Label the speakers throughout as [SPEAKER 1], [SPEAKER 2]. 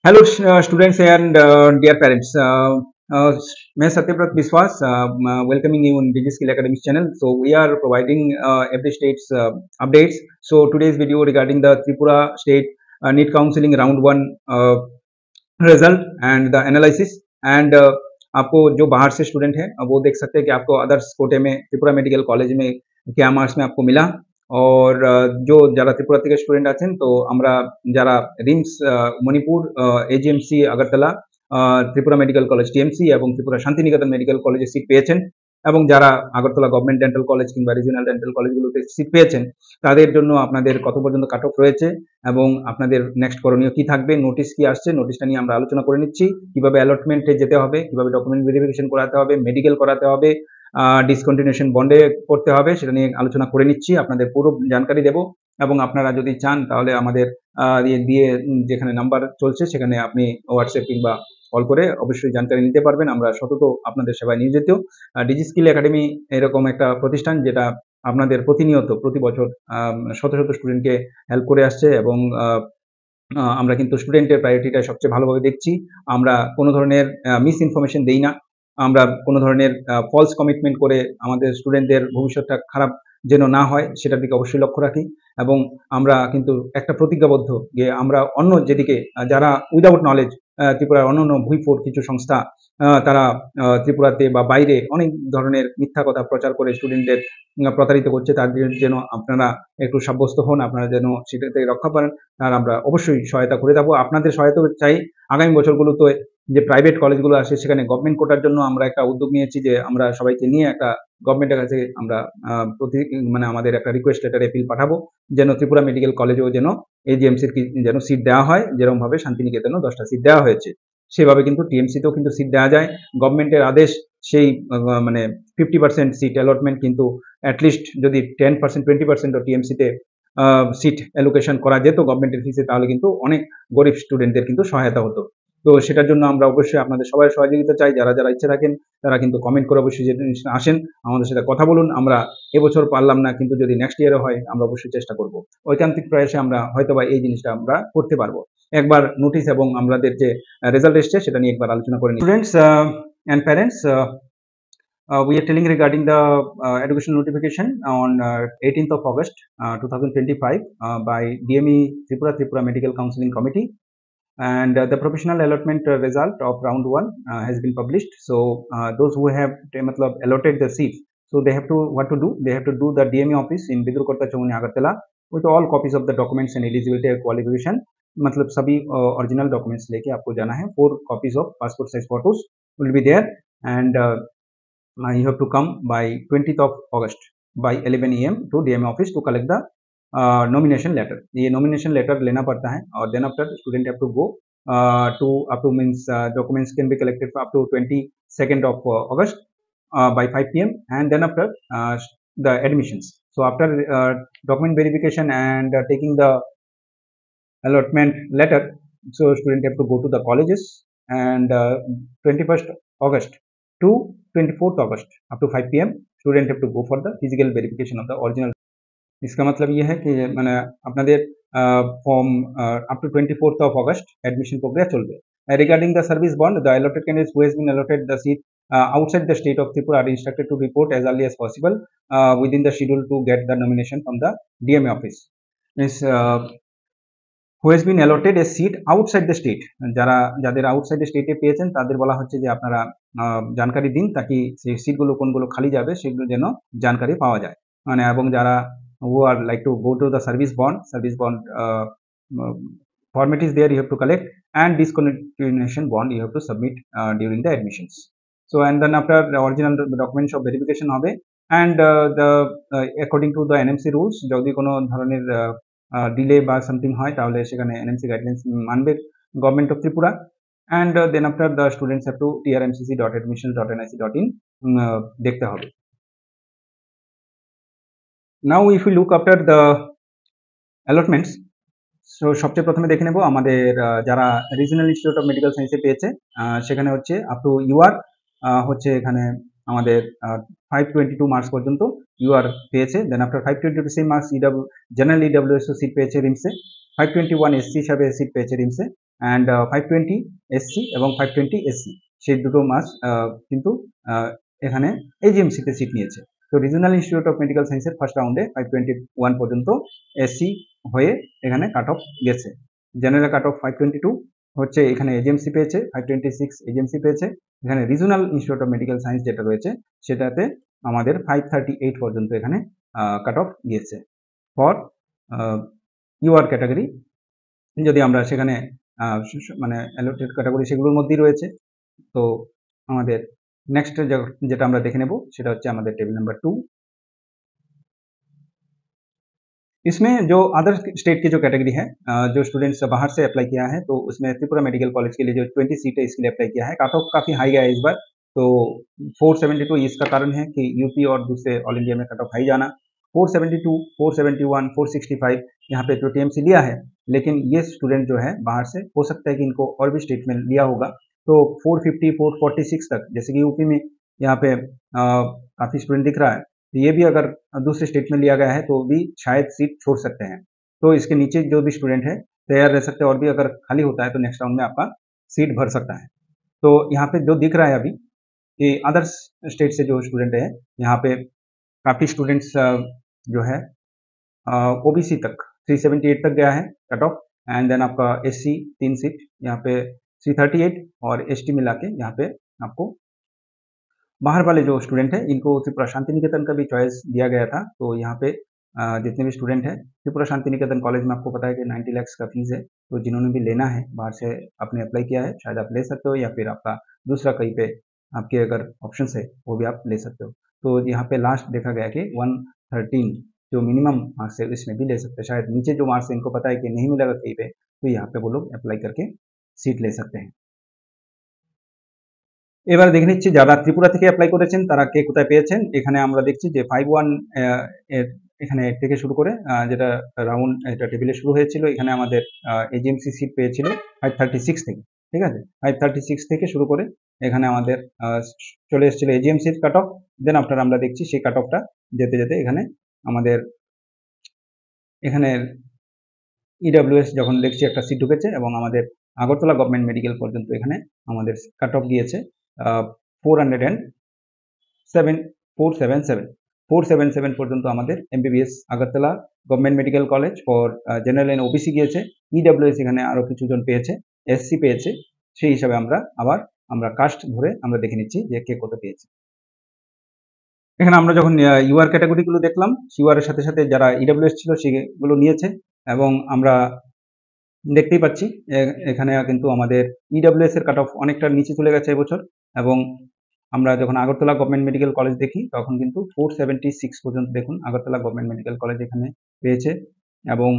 [SPEAKER 1] Hello, students and dear parents. मैं सत्यव्रत विश्वास welcoming you in DigiSkill Academy channel. So we are providing every state's updates. So today's video regarding the Tripura State NEET Counseling Round 1 result and the analysis and आपको जो बाहर से student है वो देख सकते हैं कि आपको अदर्स कोटे में त्रिपुरा मेडिकल कॉलेज में क्या मार्क्स में आपको मिला और जो যারা ত্রিপুরা থেকে স্টুডেন্ট আছেন তো আমরা যারা rims Manipur AGMC Agartala Tripura medical college TMC এবং ত্রিপুরা শান্তিনিকেতন মেডিকেল কলেজে সিট পেয়েছেন এবং যারা আগরতলা গভর্নমেন্ট ডেন্টাল কলেজ কিংবা রিজিওনাল ডেন্টাল কলেজগুলোতে সিট পেয়েছেন তাদের জন্য আপনাদের কত পর্যন্ত কাট অফ রয়েছে এবং আপনাদের নেক্সট করণীয় কি থাকবে, নোটিশ কি আসছে, নোটিশটা নিয়ে আমরা আলোচনা করে নিচ্ছি। কিভাবে অ্যালটমেন্টে যেতে হবে, কিভাবে ডকুমেন্ট ভেরিফিকেশন করাতে হবে, মেডিকেল করাতে হবে, ডিসকন্টিনিউশন বন্ডে করতে হবে, সেটা নিয়ে আলোচনা করে নিচ্ছি। আপনাদের পুরো জানকারি দেব এবং আপনারা যদি চান তাহলে আমাদের দিয়ে যেখানে নাম্বার চলছে সেখানে আপনি হোয়াটসঅ্যাপ কিংবা কল করে অবশ্যই জানকারি নিতে পারবেন। আমরা সতত আপনাদের সেবায় নিয়োজিত। ডিজিস্কিল একাডেমি এরকম একটা প্রতিষ্ঠান যেটা আপনাদের প্রতিনিয়ত প্রতি বছর শত শত স্টুডেন্টকে হেল্প করে আসছে এবং আমরা কিন্তু স্টুডেন্টের প্রায়োরিটিটা সবচেয়ে ভালোভাবে দেখছি। আমরা কোনো ধরনের মিস ইনফরমেশন দেই না। আমরা কোনো ধরনের ফলস কমিটমেন্ট করে আমাদের স্টুডেন্টদের ভবিষ্যৎটা খারাপ যেন না হয় সেটার দিকে অবশ্যই লক্ষ্য রাখি এবং আমরা কিন্তু একটা প্রতিজ্ঞাবদ্ধ যে আমরা অন্য যেদিকে যারা উইদাউট নলেজ ত্রিপুরার অন্যান্য ভুইফোর কিছু সংস্থা তারা ত্রিপুরাতে বা বাইরে অনেক ধরনের মিথ্যা কথা প্রচার করে স্টুডেন্টদের প্রতারিত করছে, তাদের যেন আপনারা একটু সাব্যস্ত হন, আপনারা যেন সেটা থেকে রক্ষা পান। আর আমরা অবশ্যই সহায়তা করে দেবো। আপনাদের সহায়তা চাই। আগামী বছরগুলোতে যে প্রাইভেট কলেজগুলো আসে সেখানে গভর্নমেন্ট কোটার জন্য আমরা একটা উদ্যোগ নিয়েছি যে আমরা সবাইকে নিয়ে একটা গভর্নমেন্টের কাছে আমরা মানে আমাদের একটা রিকোয়েস্ট লেটার এপিল পাঠাবো যেন ত্রিপুরা মেডিকেল কলেজেও যেন এজিএমসির যেন সিট দেওয়া হয়, যেরকমভাবে শান্তিনিকেতনও 10টা সিট দেওয়া হয়েছে সেভাবে কিন্তু টিএমসিতেও কিন্তু সিট দেওয়া যায়। গভর্নমেন্টের আদেশ সেই মানে 50% সিট অ্যালটমেন্ট কিন্তু অ্যাটলিস্ট যদি 10% 20%ও টিএমসিতে সিট অ্যালোকেশন করা যেত গভর্নমেন্টের ফিসে তাহলে কিন্তু অনেক গরিব স্টুডেন্টদের কিন্তু সহায়তা হতো। তো সেটার জন্য আমরা অবশ্যই আপনাদের সবার সহযোগিতা চাই। যারা যারা ইচ্ছে থাকেন তারা কিন্তু কমেন্ট করে অবশ্যই যে আসেন আমাদের সাথে কথা বলুন। আমরা এবছর পারলাম না কিন্তু যদি নেক্সট ইয়ারে হয় আমরা অবশ্যই চেষ্টা করব। ঐকান্তিক প্রয়াসে আমরা হয়তোবা এই জিনিসটা আমরা করতে পারবো। একবার নোটিশ এবং আমাদের যে রেজাল্ট এসছে সেটা নিয়ে একবার আলোচনা করে নিই। Students and parents, we are telling regarding the education notification on 18th of August 2025 by DME Tripura Medical Counseling Committee, and the professional allotment result of round 1 has been published. So those who have allotted the seats, so they have to what to do, they have to do the DME office in Bidurkota Chowni Agartala with all copies of the documents and eligibility and qualification, मतलब सभी original documents लेके आपको जाना है। 4 copies of passport size photos will be there, and you have to come by 20th of August by 11 AM to DME office to collect the nomination letter. ये nomination letter लेना पड़ता है और then after student have to go to up to means documents can be collected up to 22nd of August by 5 PM, and then after the admissions. So after document verification and taking the allotment letter, so student have to go to the colleges, and 21st August to 24th August up to 5 PM student have to go for the physical verification of the original. इसका मतलब ये है कि মানে আপনাদের form up to 24th of August admission প্রক্রিয়া চলবে। Regarding the service bond, the allotted candidates who has been allotted the seat outside the state of Tripura are instructed to report as early as possible within the schedule to get the nomination from the DMA office. Means who has been allotted a seat outside the state, যারা যাদের outside স্টেটে পেয়েছেন তাদের বলা হচ্ছে যে আপনারা জানকারি দিন তাকি সেই সিটগুলো কোনগুলো খালি যাবে সেগুলো যেন জানকারি পাওয়া যায়। মানে এবং যারা who are like to go to the service bond format is there, you have to collect, and discontinuation bond you have to submit during the admissions. So and then after the original documents of verification হবে, and the according to the NMC rules যদি কোনো ধরনের delay বা something হয় তাহলে সেখানে NMC guidelines মানবে government of Tripura, and then after the students have to trmcc.admissions.nic.in দেখতে হবে। Now if we look after the allotments, so সবচেয়ে প্রথমে দেখে নেব আমাদের যারা রিজনাল ইনস্টিটিউট অফ মেডিকেল সায়েন্সে পেয়েছে সেখানে হচ্ছে আপ টু ইউআর হচ্ছে এখানে আমাদের 522 মার্কস পর্যন্ত ইউআর পেয়েছে। Then after 522 same marks general ইডব্লিউএসও সিট পেয়েছে রিমসে, 521 এসসি হিসাবে সিট পেয়েছে রিমসে, অ্যান্ড 520 এসসি এবং 520 এসসি, সেই দুটো মাস কিন্তু এখানে এজিএমসিতে সিট নিয়েছে। তো রিজনাল ইনস্টিটিউট অফ মেডিকেল সায়েন্সের ফার্স্ট রাউন্ডে 521 পর্যন্ত এসসি হয়ে এখানে কাট অফ গেছে। জেনারেল কাট অফ 522 হচ্ছে, এখানে এজিএমসি পেয়েছে, 526 এজিএমসি পেয়েছে। এখানে regional institute of medical science যেটা রয়েছে সেটাতে আমাদের 538 পর্যন্ত এখানে কাট অফ গিয়েছে ফর ইউআর ক্যাটাগরি। যদি আমরা সেখানে মানে অ্যালোটেড ক্যাটাগরি সেগুলোর মধ্যেই রয়েছে। তো আমাদের नेक्स्ट যেটা আমরা দেখে নেব সেটা হচ্ছে আমাদের টেবিল नंबर 2। इसमें जो अदर स्टेट की जो कैटेगरी है, जो स्टूडेंट्स बाहर से अप्लाई किया है, तो उसमें त्रिपुरा मेडिकल कॉलेज के लिए जो 20 सीट है इसके लिए अप्लाई किया है। कट ऑफ काफ़ी हाई गया है इस बार, तो 472 इसका कारण है कि यूपी और दूसरे ऑल इंडिया में कट ऑफ हाई जाना। 472, 471, 465 यहाँ पे जो टीएमसी लिया है, लेकिन ये स्टूडेंट जो है बाहर से, हो सकता है कि इनको और भी स्टेट में लिया होगा, तो 450, 446 तक, जैसे कि यूपी में यहाँ पे काफ़ी स्टूडेंट दिख रहा है, तो ये भी अगर दूसरे स्टेट में लिया गया है तो भी शायद सीट छोड़ सकते हैं। तो इसके नीचे जो भी स्टूडेंट है तैयार रह सकते हैं, और भी अगर खाली होता है तो नेक्स्ट राउंड में आपका सीट भर सकता है। तो यहाँ पे जो दिख रहा है अभी कि अदर स्टेट से जो स्टूडेंट है, यहाँ पे काफ़ी स्टूडेंट्स जो है ओबीसी तक 378 तक गया है कट ऑफ, एंड देन आपका एससी 3 सीट यहाँ पे 338, और एसटी मिला के यहाँ पे आपको बाहर वाले जो स्टूडेंट है इनको त्रिपुरा शांति निकेतन का भी चॉइस दिया गया था। तो यहाँ पे जितने भी स्टूडेंट हैं, त्रिपुरा शांति निकेतन कॉलेज में आपको पता है कि 90 लाख का फीस है, तो जिन्होंने भी लेना है बाहर से आपने अप्लाई किया है, शायद आप ले सकते हो, या फिर आपका दूसरा कहीं पे आपके अगर ऑप्शन है वो भी आप ले सकते हो। तो यहाँ पे लास्ट देखा गया कि 113 जो मिनिमम मार्क्स है इसमें भी ले सकते हैं। शायद नीचे जो मार्क्स है इनको पता है कि नहीं मिलेगा कहीं पे, तो यहाँ पे वो लोग अप्लाई करके सीट ले सकते हैं। এবার দেখে নিচ্ছি যারা ত্রিপুরা থেকে অ্যাপ্লাই করেছেন তারা কে কোথায় পেয়েছেন। এখানে আমরা দেখছি যে 51 এর এখানে থেকে শুরু করে যেটা রাউন্ড এটা টেবিলে শুরু হয়েছিল, এখানে আমাদের এজিএমসি সিট পেয়েছিল 536 থেকে, ঠিক আছে, 536 থেকে শুরু করে এখানে আমাদের চলে এসেছিল এজিএমসির কাট অফ। দেন আফটার আমরা দেখছি সেই কাট অফটা যেতে যেতে এখানে আমাদের এখানে ইডব্লিউএস যখন দেখছি একটা সিট ঢুকেছে, এবং আমাদের আগরতলা গভর্নমেন্ট মেডিকেল পর্যন্ত এখানে আমাদের কাট অফ গিয়েছে 477 পর্যন্ত আমাদের MBBS Agartala government medical college for general and OBC গিয়েছে। ইডব্লিউএস এখানে আরও কিছুজন পেয়েছে, এসসি পেয়েছে, সেই হিসাবে আমরা কাস্ট ধরে আমরা দেখে নিচ্ছি যে কে কত পেয়েছে। এখানে আমরা যখন ইউআর ক্যাটাগরিগুলো দেখলাম, ইউআর এর সাথে সাথে যারা ইডব্লিউএস ছিল সেগুলো নিয়েছে, এবং আমরা দেখতেই পাচ্ছি এখানে কিন্তু আমাদের ইডব্লিউএস এর কাট অফ অনেকটা নিচে চলে গেছে এবছর, এবং আমরা যখন আগরতলা গভর্নমেন্ট মেডিকেল কলেজ দেখি তখন কিন্তু 476 পর্যন্ত দেখুন আগরতলা গভর্নমেন্ট মেডিকেল কলেজ এখানে পেয়েছে, এবং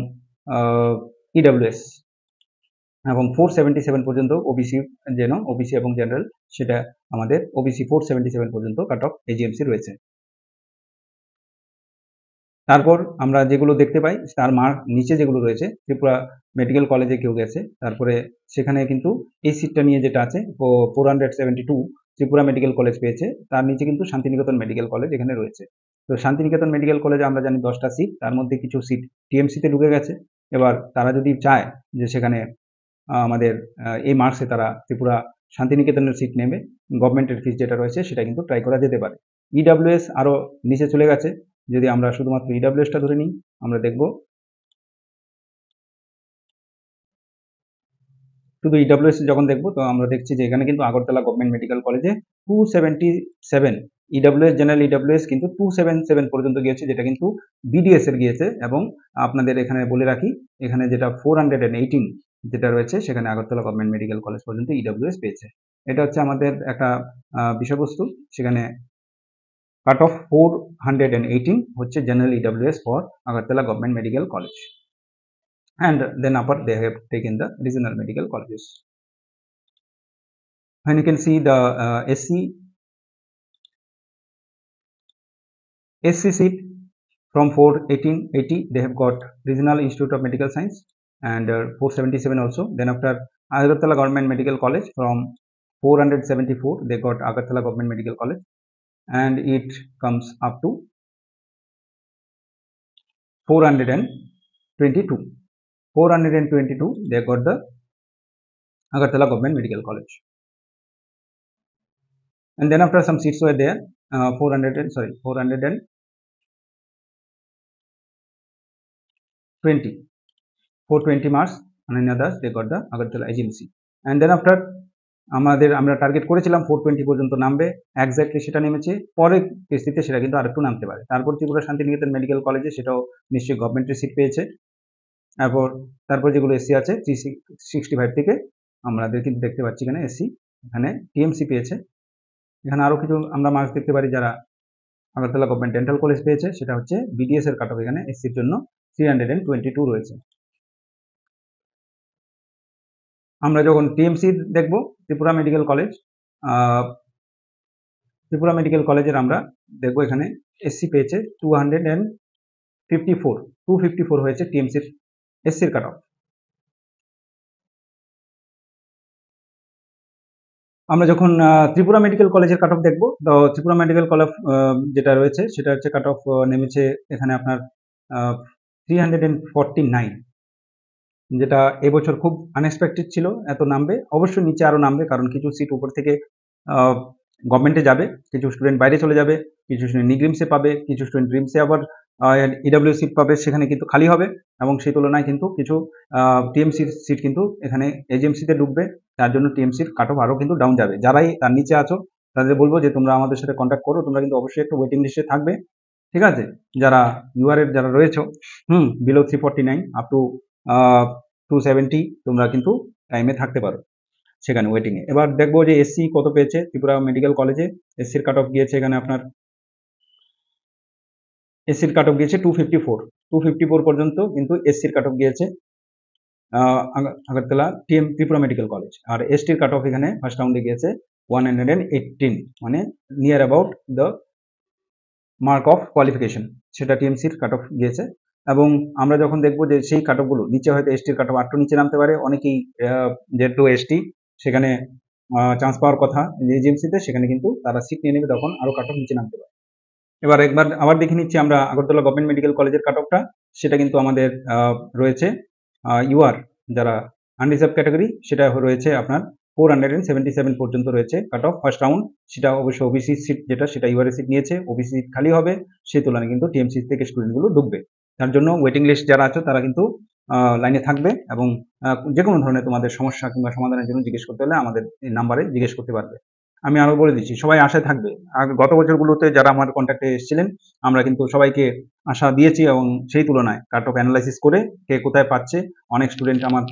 [SPEAKER 1] ইডব্লিউএস এবং 477 পর্যন্ত ওবিসি, যেন ওবিসি এবং জেনারেল, সেটা আমাদের ওবিসি 477 পর্যন্ত কাট অফ এজিএমসি রয়েছে। তারপর আমরা যেগুলো দেখতে পাই তার মার্ক নিচে যেগুলো রয়েছে, ত্রিপুরা মেডিকেল কলেজে কেউ গেছে, তারপরে সেখানে কিন্তু এই সিটটা নিয়ে যেটা আছে 472 ত্রিপুরা মেডিকেল কলেজ পেয়েছে, তার নিচে কিন্তু শান্তিনিকেতন মেডিকেল কলেজ এখানে রয়েছে। তো শান্তিনিকেতন মেডিকেল কলেজে আমরা জানি 10টা সিট, তার মধ্যে কিছু সিট টিএমসিতে ঢুকে গেছে। এবার তারা যদি চায় যে সেখানে আমাদের এই মার্কসে তারা ত্রিপুরা শান্তিনিকেতনের সিট নেবে, গভর্নমেন্টের ফিস যেটা রয়েছে সেটা কিন্তু ট্রাই করা যেতে পারে। ইডব্লিউএস আরও নিচে চলে গেছে, যদি আমরা শুধুমাত্র ইডব্লিউএসটা ধরে নিই, আমরা দেখব শুধু ইডব্লিউএস যখন দেখব তো আমরা দেখছি যে এখানে কিন্তু আগরতলা গভর্নমেন্ট মেডিকেল কলেজে 277 ইডব্লিউএস, জেনারেল ইডব্লিউএস কিন্তু 277 পর্যন্ত গিয়েছে, যেটা কিন্তু বিডিএস এর গিয়েছে। এবং আপনাদের এখানে বলে রাখি, এখানে যেটা 418 যেটা রয়েছে সেখানে আগরতলা গভর্নমেন্ট মেডিকেল কলেজ পর্যন্ত ইডব্লিউএস পেয়েছে। এটা হচ্ছে আমাদের একটা বিষয়বস্তু। সেখানে কাট অফ 418 হচ্ছে general EWS for Agartala government medical college, and then upper they have taken the regional medical colleges. When you can see the SC seat from 41880 they have got Regional Institute of Medical Science, and 477 also. Then after Agartala Government Medical College from 474 they got Agartala Government Medical College, and it comes up to 422 they got the Agartala Government Medical College. And then after some seats were there, 420, 420 marks, and in others they got the Agartala IGMC. And then after আমরা target করেছিলাম 420 পর্যন্ত নামবে, exactly সেটা নেমেছে, পরে কিস্তিতে সেটা কিন্তু আরেকটু নামতে পারে। তারপর ত্রিপুরা শান্তিনিকেতন মেডিকেল কলেজে সেটাও নিশ্চয়ই গভর্নমেন্টের সিট পেয়েছে। তারপর যেগুলো এসসি আছে 365 থেকে আমাদের কিন্তু দেখতে পাচ্ছি এখানে এসসি, এখানে টিএমসি পেয়েছে। এখানে আরও কিছু আমরা মার্কস দেখতে পারি যারা আগরতলা গভর্নমেন্ট ডেন্টাল কলেজ পেয়েছে, সেটা হচ্ছে বিডিএস এর কাট অফ এখানে এসসির জন্য 322 রয়েছে। আমরা যখন টিএমসি দেখব Tripura medical college, Tripura medical কলেজের আমরা দেখব এখানে এসসি পেয়েছে 254 হয়েছে টিএমসির এসসির কাট অফ। আমরা যখন ত্রিপুরা মেডিকেল কলেজের কাট অফ দেখব, তো ত্রিপুরা মেডিকেল কলেজ যেটা রয়েছে সেটা হচ্ছে কাট অফ নেমেছে এখানে আপনার 349, যেটা এবছর খুব আনএক্সপেক্টেড ছিল এত নামবে। অবশ্যই নিচে আরও নামবে, কারণ কিছু সিট উপর থেকে গভর্নমেন্টে যাবে, কিছু স্টুডেন্ট বাইরে চলে যাবে, কিছু স্টুডেন্ট নিগ্রিমসে পাবে, কিছু স্টুডেন্ট ড্রিমসে আবার ইডাব্লিউ সিট পাবে, সেখানে কিন্তু খালি হবে। এবং সেই তুলনায় কিন্তু কিছু টিএমসির সিট কিন্তু এখানে এজিএমসিতে ঢুকবে, তার জন্য টিএমসির কাট অফ আরও কিন্তু ডাউন যাবে। যারাই তার নিচে আছো তাদের বলবো যে তোমরা আমাদের সাথে কন্ট্যাক্ট করো, তোমরা কিন্তু অবশ্যই একটা ওয়েটিং লিস্টে থাকবে, ঠিক আছে? যারা ইউআর যারা রয়েছে বিলো 349 আপ টু 270 তোমরা কিন্তু টাইমে থাকতে পারো সেখানে ওয়েটিংয়ে। এবার দেখবো যে এসসি কত পেয়েছে ত্রিপুরা মেডিকেল কলেজে। এসসির কাট অফ গিয়েছে এখানে আপনার, এসসির কাট অফ গিয়েছে 254 পর্যন্ত কিন্তু এসসির কাট অফ গিয়েছে আগরতলা ত্রিপুরা মেডিকেল কলেজ। আর এসটির কাট অফ এখানে ফার্স্ট রাউন্ডে গিয়েছে 118, মানে near about the mark of qualification, সেটা টিএমসির কাট অফ গিয়েছে। এবং আমরা যখন দেখবো যে সেই কাট অফগুলো নিচে হয়তো এসটির কাট অফ আরটু নিচে নামতে পারে, অনেকেই যেহেতু এসটি সেখানে চান্স পাওয়ার কথা এজিএমসিতে, সেখানে কিন্তু তারা সিট নিয়ে নেবে, তখন আরও কাট অফ নিচে নামতে পারে। এবার একবার আবার দেখে নিচ্ছি আমরা আগরতলা গভর্নমেন্ট মেডিকেল কলেজের কাট অফটা। সেটা কিন্তু আমাদের রয়েছে ইউআর যারা আনরিজার্ভ ক্যাটাগরি, সেটা রয়েছে আপনার 477 পর্যন্ত রয়েছে কাট অফ ফার্স্ট রাউন্ড। সেটা অবশ্য ওবিসি সিট, যেটা সেটা ইউআর সিট নিয়েছে, ওবিসি সিট খালি হবে, সেই তুলনায় কিন্তু টিএমসি থেকে স্টুডেন্টগুলো ঢুকবে। তার জন্য ওয়েটিং লিস্ট যারা আছে তারা কিন্তু লাইনে থাকবে, এবং যে কোনো ধরনের তোমাদের সমস্যা কিংবা সমাধানের জন্য জিজ্ঞেস করতে হলে আমাদের এই নাম্বারে জিজ্ঞেস করতে পারবে। আমি আরও বলে দিচ্ছি, সবাই আশায় থাকবে। আর গত বছরগুলোতে যারা আমার কন্ট্যাক্টে এসেছিলেন, আমরা কিন্তু সবাইকে আশা দিয়েছি, এবং সেই তুলনায় কাট অফ অ্যানালাইসিস করে কে কোথায় পাচ্ছে, অনেক স্টুডেন্ট আমার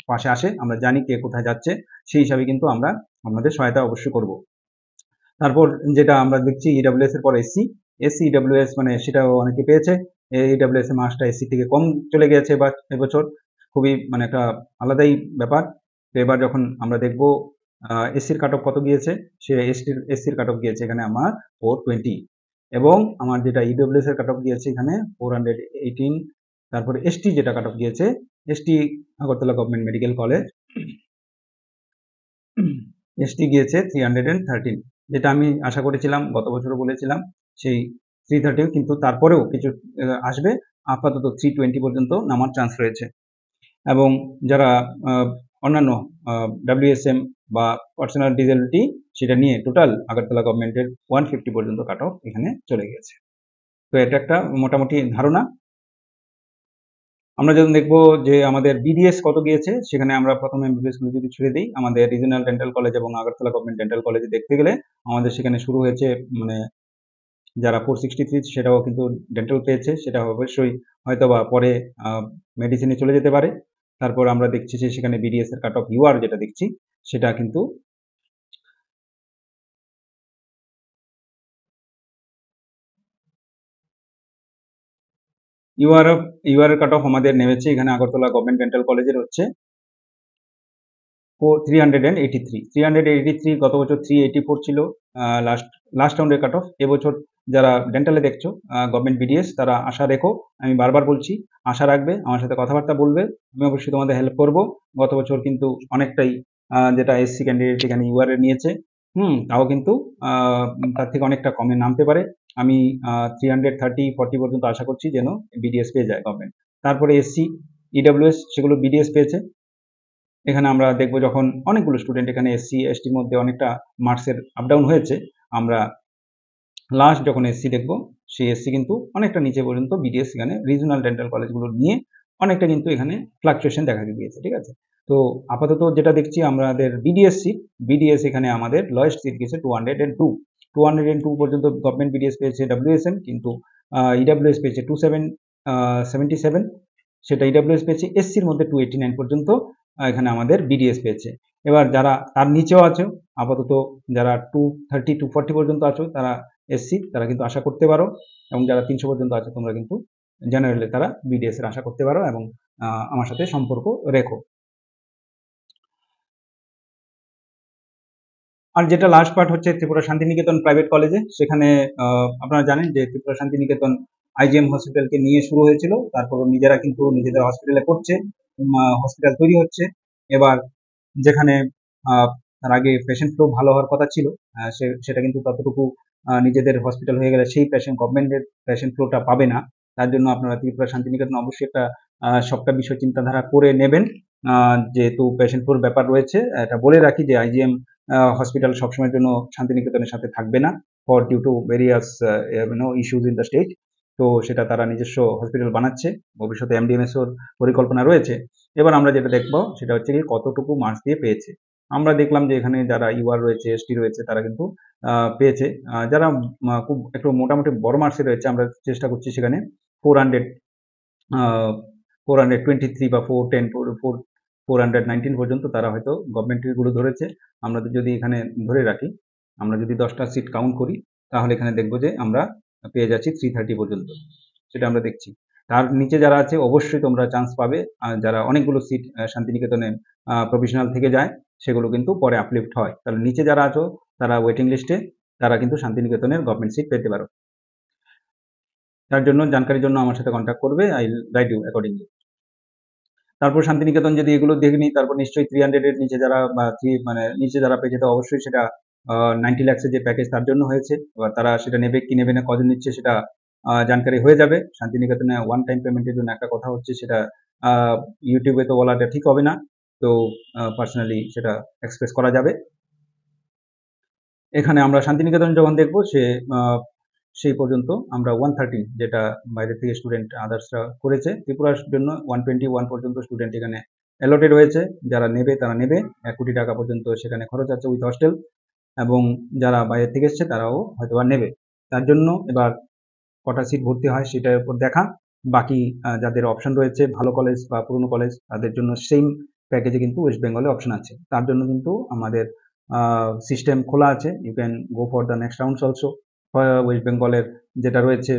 [SPEAKER 1] পাশে আসে, আমরা জানি কে কোথায় যাচ্ছে, সেই হিসাবে কিন্তু আমরা আপনাদের সহায়তা অবশ্যই করব। তারপর যেটা আমরা দেখছি ইডাব্লিউএস এর পর এসসি, ইডাব্লিউএস মানে সেটাও অনেকে পেয়েছে। ইডাব্লিউএস এর মার্কসটা এসসি থেকে কম চলে গেছে এবছর, খুবই মানে একটা আলাদাই ব্যাপার। তো এবার যখন আমরা দেখব এসসির কাট অফ কত গিয়েছে, সে এসসির কাট অফ গিয়েছে এখানে আমার 420, এবং আমার যেটা ইডব্লিউএস এর কাট অফ গিয়েছে এখানে 418। তারপরে এসটি যেটা কাট অফ গিয়েছে, ST Agartala government medical college, ST গিয়েছে 313, যেটা আমি আশা করেছিলাম, গত বছরও বলেছিলাম সেই 330, কিন্তু তারপরেও কিছু আসবে, আপাতত 320 পর্যন্ত নামার চান্স রয়েছে। এবং যারা অন্যান্য ডাব্লিউএসএম বা পার্সোনাল ডিসেবিলিটি সেটা নিয়ে টোটাল আগরতলা গভর্নমেন্টের 150 পর্যন্ত কাট অফ এখানে চলে গেছে। তো এটা একটা মোটামুটি ধারণা। আমরা যখন দেখব যে আমাদের বিডিএস কত গিয়েছে, সেখানে আমরা প্রথমে এমবিবিএসগুলো যদি ছেড়ে দিই, আমাদের রিজনাল ডেন্টাল কলেজ এবং আগরতলা গভর্নমেন্ট ডেন্টাল কলেজে দেখতে গেলে আমাদের সেখানে শুরু হয়েছে, মানে যারা 463 সেটাও কিন্তু ডেন্টাল পেয়েছে, সেটা অবশ্যই হয়তো বা পরে মেডিসিনে চলে যেতে পারে। তারপর আমরা দেখছি যে সেখানে বিডিএস এর কাট অফ ইউআর যেটা দেখছি, সেটা কিন্তু ইউআর এর কাট অফ আমাদের নেমেছে এখানে আগরতলা গভর্নমেন্ট ডেন্টাল কলেজের হচ্ছে 383। গত বছর 384 ছিল লাস্ট রাউন্ডের কাট অফ। এবছর যারা ডেন্টালে দেখছো গভর্নমেন্ট বিডিএস, তারা আশা রেখো, আমি বারবার বলছি আশা রাখবে, আমার সাথে কথাবার্তা বলবে, আমি অবশ্যই তোমাদের হেল্প করব। গত বছর কিন্তু অনেকটাই যেটা এসসি ক্যান্ডিডেট এখানে ইউআর এ নিয়েছে, তাও কিন্তু তার থেকে অনেকটা কমে নামতে পারে। আমি 330-40 পর্যন্ত আশা করছি যেন বিডিএস পেয়ে যায় গভর্নমেন্ট। তারপরে এসসি ইডব্লিউএস সেগুলো বিডিএস পেয়েছে, এখানে আমরা দেখব যখন অনেকগুলো স্টুডেন্ট এখানে এসসি এসটির মধ্যে অনেকটা মার্কসের আপ ডাউন হয়েছে, আমরা লাস্ট যখন এসসি দেখব সেই এসসি কিন্তু অনেকটা নিচে পর্যন্ত বিডিএস এখানে রিজনাল ডেন্টাল কলেজগুলো নিয়ে অনেকটা কিন্তু এখানে ফ্লাকচুয়েশন দেখা দিয়েছে। ঠিক আছে, তো আপাতত যেটা দেখছি আমাদের বিডিএস সিট, বিডিএস এখানে আমাদের লোয়েস্ট সিট গেছে 202 পর্যন্ত গভর্নমেন্ট বিডিএস পেয়েছে ডব্লিউএসএম, কিন্তু ইডব্লিউএস পেয়েছে 277, সেটা ইডব্লিউএস পেয়েছে। এসসির মধ্যে 289 পর্যন্ত এখানে আমাদের বিডিএস পেয়েছে। এবার যারা তার নিচেও আছে আপাতত, যারা 230 240 পর্যন্ত আছো তারা এসসি, তারা কিন্তু আশা করতে পারো, এবং যারা 300 পর্যন্ত আছে তোমরা কিন্তু জেনারেলে তারা বিডিএস এর আশা করতে পারো, এবং আমার সাথে সম্পর্ক রেখো। আর যেটা লাস্ট পার্ট হচ্ছে ত্রিপুরা শান্তিনিকেতন প্রাইভেট কলেজে, সেখানে আপনারা জানেন যে ত্রিপুরা শান্তিনিকেতন আইজিএম হসপিটালকে নিয়ে শুরু হয়েছিল, তারপর নিজেরা কিন্তু নিজেদের হসপিটালে করছে, হসপিটাল তৈরি হচ্ছে। এবার যেখানে তার আগে পেশেন্ট ফ্লো ভালো হওয়ার কথা ছিল, সেটা কিন্তু ততটুকু নিজেদের হসপিটাল হয়ে গেলে সেই পেশেন্ট গভর্নমেন্টের পেশেন্ট ফ্লোটা পাবে না। তার জন্য আপনারা ত্রিপুরা শান্তিনিকেতন অবশ্যই একটা সবটা বিষয় চিন্তাধারা করে নেবেন, যেহেতু পেশেন্ট ফ্লোর ব্যাপার রয়েছে। এটা বলে রাখি যে আইজিএম হসপিটাল সবসময়ের জন্য শান্তিনিকেতনের সাথে থাকবে না, for due to various issues in the state. তো সেটা তারা নিজস্ব হসপিটাল বানাচ্ছে, ভবিষ্যতে এমডিএমএস এর পরিকল্পনা রয়েছে। এবার আমরা যেটা দেখবো সেটা হচ্ছে কি কতটুকু মার্কস দিয়ে পেয়েছে। আমরা দেখলাম যে এখানে যারা ইউআর রয়েছে, এসটি রয়েছে, তারা কিন্তু পেয়েছে। যারা খুব একটু মোটামুটি বড় মার্কসে রয়েছে, আমরা চেষ্টা করছি সেখানে 400 423 বা 410 419 পর্যন্ত তারা হয়তো গভর্নমেন্টের গুলো ধরেছে। আমরা যদি এখানে ধরে রাখি, আমরা যদি 10টা সিট কাউন্ট করি, তাহলে এখানে দেখবো যে আমরা পেয়ে যাচ্ছি 330 পর্যন্ত, সেটা আমরা দেখছি। তার নিচে যারা আছে অবশ্যই তোমরা চান্স পাবে, যারা অনেকগুলো সিট শান্তিনিকেতনে প্রভিশনাল থেকে যায়, সেগুলো কিন্তু পরে আপলিফট হয়। তাহলে নিচে যারা আছো তারা ওয়েটিং লিস্টে, তারা কিন্তু শান্তিনিকেতনের গভর্নমেন্ট সিট পেতে পারো। তার জন্য জানকারির জন্য আমার সাথে কন্ট্যাক্ট করবে, আই গাইড ইউ অ্যাকর্ডিংলি। তারপর শান্তিনিকেতন যদি এগুলো দেখে নিই, তারপর নিশ্চয়ই 300 এর নিচে যারা বা মানে নিচে যারা পেয়েছে, তো অবশ্যই সেটা 90 লাখসের যে প্যাকেজ তার জন্য হয়েছে। এবার তারা সেটা নেবে কি নেবে না, কজন নিচ্ছে সেটা জানকারি হয়ে যাবে। শান্তিনিকেতনে ওয়ান টাইম পেমেন্টের জন্য একটা কথা হচ্ছে, সেটা ইউটিউবে তো বলাটা ঠিক হবে না, তো পার্সোনালি সেটা এক্সপ্রেস করা যাবে। এখানে আমরা শান্তিনিকেতন যখন দেখবো সেই পর্যন্ত আমরা 113, যেটা বাইরে থেকে স্টুডেন্ট আদার্সরা করেছে, ত্রিপুরার জন্য 121 পর্যন্ত স্টুডেন্ট এখানে অ্যালটেড হয়েছে। যারা নেবে তারা নেবে, 1 কোটি টাকা পর্যন্ত সেখানে খরচ আছে উইথ হস্টেল, এবং যারা বাইরে থেকে এসছে তারাও হয়তো বা নেবে। তার জন্য এবার কটা সিট ভর্তি হয় সেটার উপর দেখা। বাকি যাদের অপশন রয়েছে ভালো কলেজ বা পুরনো কলেজ, তাদের জন্য সেম প্যাকেজে কিন্তু ওয়েস্ট বেঙ্গলে অপশন আছে। তার জন্য কিন্তু আমাদের সিস্টেম খোলা আছে, you can go for the next rounds also. West বেঙ্গলের যেটা রয়েছে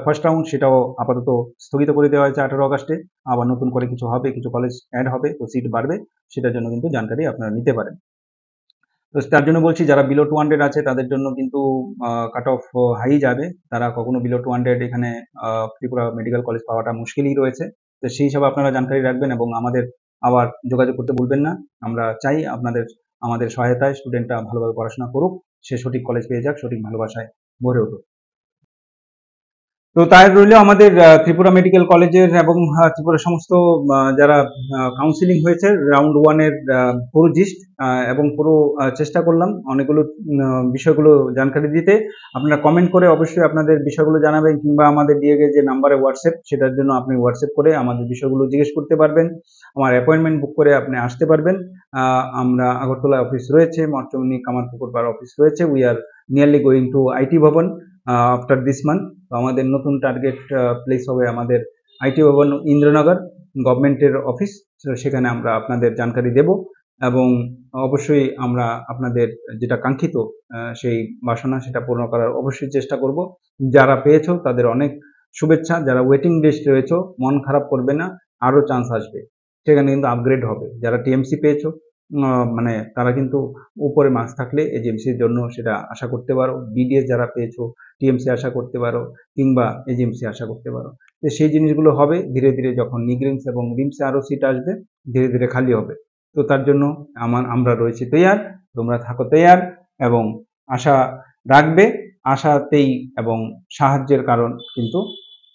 [SPEAKER 1] ফার্স্ট রাউন্ড, সেটাও আপাতত স্থগিত করে দেওয়া হয়েছে 18 আগস্টে। আবার নতুন করে কিছু হবে, কিছু কলেজ অ্যাড হবে, তো সিট বাড়বে, সেটার জন্য কিন্তু জানকারি আপনারা নিতে পারেন। তো তার জন্য বলছি, যারা বিলো 200 আছে তাদের জন্য কিন্তু কাট অফ হাই যাবে, তারা কখনো বিলো 200 এখানে ত্রিপুরা মেডিকেল কলেজ পাওয়াটা মুশকিলই রয়েছে। তো সেই হিসাবে আপনারা জানকারি রাখবেন, এবং আমাদের আবার যোগাযোগ করতে ভুলবেন না। আমরা চাই আমাদের সহায়তায় স্টুডেন্টরা ভালোভাবে পড়াশোনা করুক, সে সঠিক কলেজ পেয়ে যাক, সঠিক ভালোবাসায় ভরে উঠুক। তো তাই রইল আমাদের ত্রিপুরা মেডিকেল কলেজের এবং ত্রিপুরা সমস্ত যারা কাউন্সিলিং হয়েছে রাউন্ড 1 এর পুরো জিস্ট, এবং পুরো চেষ্টা করলাম অনেকগুলো বিষয়গুলো জানকারি দিতে। আপনারা কমেন্ট করে অবশ্যই আপনাদের বিষয়গুলো জানাবেন, কিংবা আমাদের দিয়ে যে নাম্বারে হোয়াটসঅ্যাপ, সেটার জন্য আপনি হোয়াটসঅ্যাপ করে আমাদের বিষয়গুলো জিজ্ঞেস করতে পারবেন। আমার অ্যাপয়েন্টমেন্ট বুক করে আপনি আসতে পারবেন। আমরা আগরতলা অফিস রয়েছে, মঠচমনি কামারপুকুর পাড়া অফিস রয়েছে। We are nearly going to IT ভবন আফটার দিস মান্থ। তো আমাদের নতুন টার্গেট প্লেস হবে আমাদের আইটি ভবন ইন্দ্রনগর, গভর্নমেন্টের অফিস। সেখানে আমরা আপনাদের জানকারি দেব, এবং অবশ্যই আমরা আপনাদের যেটা কাঙ্ক্ষিত সেই বাসনা সেটা পূর্ণ করার অবশ্যই চেষ্টা করব। যারা পেয়েছো তাদের অনেক শুভেচ্ছা, যারা ওয়েটিং লিস্টে রয়েছে মন খারাপ করবে না, আরও চান্স আসবে, সেখানে কিন্তু আপগ্রেড হবে। যারা টিএমসি পেয়েছো, মানে তারা কিন্তু উপরে মার্কস থাকলে এজেন্সির জন্য সেটা আশা করতে পারো। বিডিএস যারা পেয়েছো, টিএমসি আশা করতে পারো, কিংবা এজেন্সি আশা করতে পারো। তো সেই জিনিসগুলো হবে ধীরে ধীরে, যখন নিগ্রিমস এবং রিমসে আরও সিট আসবে, ধীরে ধীরে খালি হবে। তো তার জন্য আমরা রয়েছি তৈয়ার, তোমরা থাকো তৈয়ার, এবং আশা রাখবে। আশাতেই এবং সাহায্যের কারণ কিন্তু,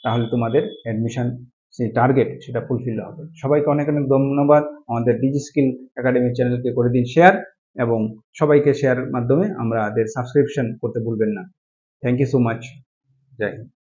[SPEAKER 1] তাহলে তোমাদের অ্যাডমিশন সেই টার্গেট সেটা ফুলফিল হবে। সবাইকে অনেক অনেক ধন্যবাদ। আমাদের ডিজিস্কিল একাডেমি চ্যানেলকে করে দিন শেয়ার, এবং সবাইকে শেয়ার মাধ্যমে আমাদের সাবস্ক্রিপশন করতে ভুলবেন না। Thank you so much. জয় হিন্দ।